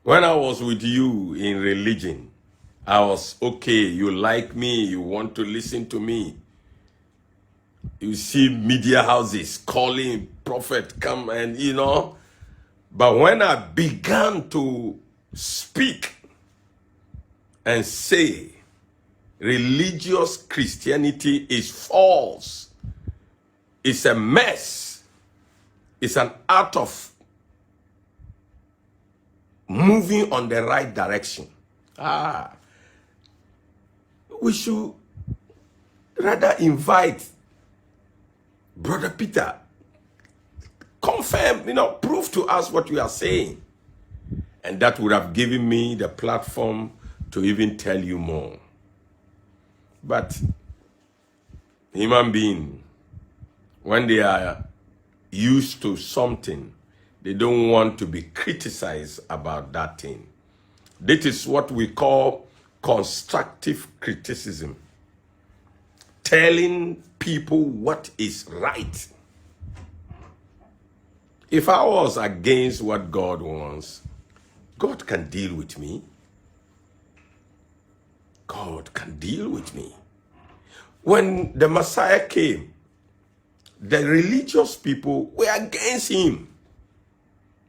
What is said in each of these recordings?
When I was with you in religion, I was okay. You like me. You want to listen to me. You see media houses calling prophet come and But when I began to speak and say religious Christianity is false, it's a mess, it's an art of moving on the right direction. We should rather invite Brother Peter, confirm, prove to us what we are saying. And that would have given me the platform to even tell you more. But human being, when they are used to something, they don't want to be criticized about that thing. This is what we call constructive criticism. Telling people what is right. If I was against what God wants, God can deal with me. God can deal with me. When the Messiah came, the religious people were against him.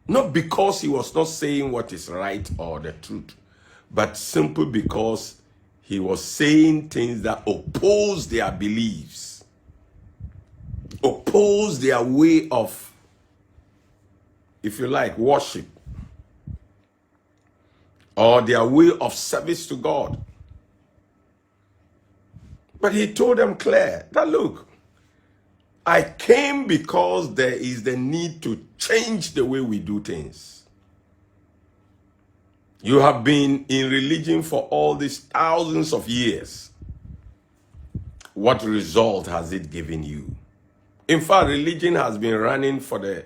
Not because he was not saying what is right or the truth, but simply because he was saying things that oppose their beliefs, oppose their way of, if you like, worship, or their way of service to God. But he told them clear that, look, I came because there is the need to change the way we do things. You have been in religion for all these thousands of years. What result has it given you? In fact, religion has been running for the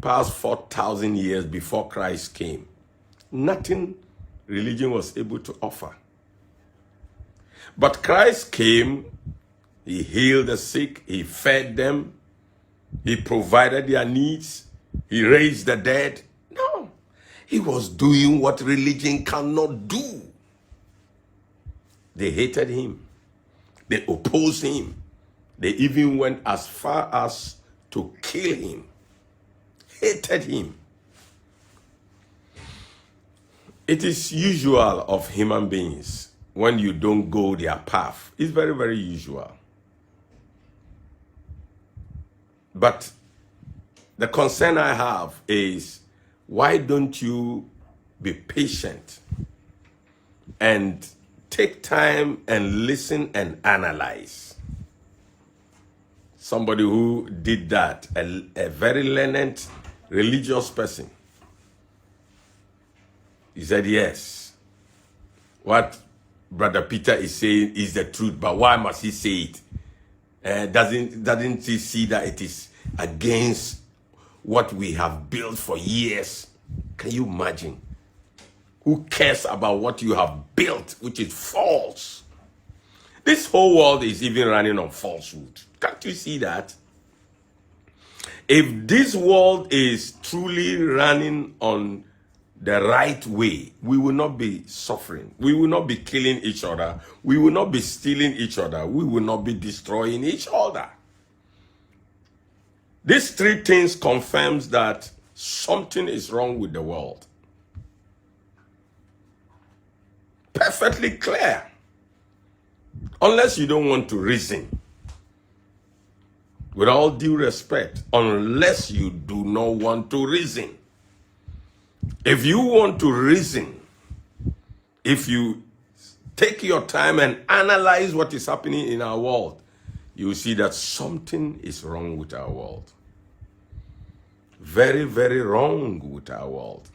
past 4,000 years before Christ came. Nothing religion was able to offer. But Christ came, he healed the sick, he fed them, he provided their needs, he raised the dead. No, he was doing what religion cannot do. They hated him. They opposed him. They even went as far as to kill him. Hated him. It is usual of human beings when you don't go their path. It's very, very usual. But the concern I have is, why don't you be patient and take time and listen and analyze? Somebody who did that, a very learned religious person, he said, yes, what Brother Peter is saying is the truth, but why must he say it? Doesn't he see that it is against what we have built for years? Can you imagine? Who cares about what you have built, which is false? This whole world is even running on falsehood. Can't you see that? If this world is truly running on the right way, we will not be suffering. We will not be killing each other. We will not be stealing each other. We will not be destroying each other. These three things confirms that something is wrong with the world. Perfectly clear. Unless you don't want to reason. With all due respect, unless you do not want to reason. If you want to reason, if you take your time and analyze what is happening in our world, you will see that something is wrong with our world. Very, very wrong with our world.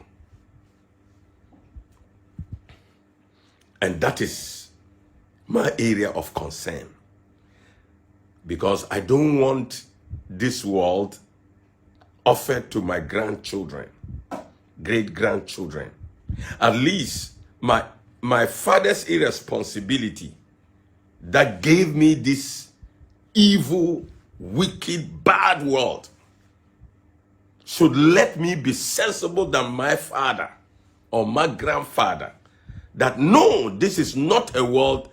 And that is my area of concern. Because I don't want this world offered to my grandchildren, great-grandchildren. At least my father's irresponsibility that gave me this evil, wicked, bad world should let me be sensible than my father or my grandfather that no, this is not a world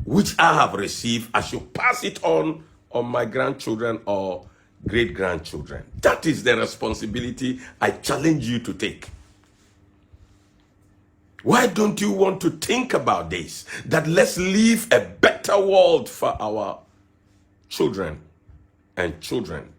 which I have received. I should pass it on my grandchildren or great-grandchildren. That is the responsibility I challenge you to take. Why don't you want to think about this? That let's leave a better world for our children and children.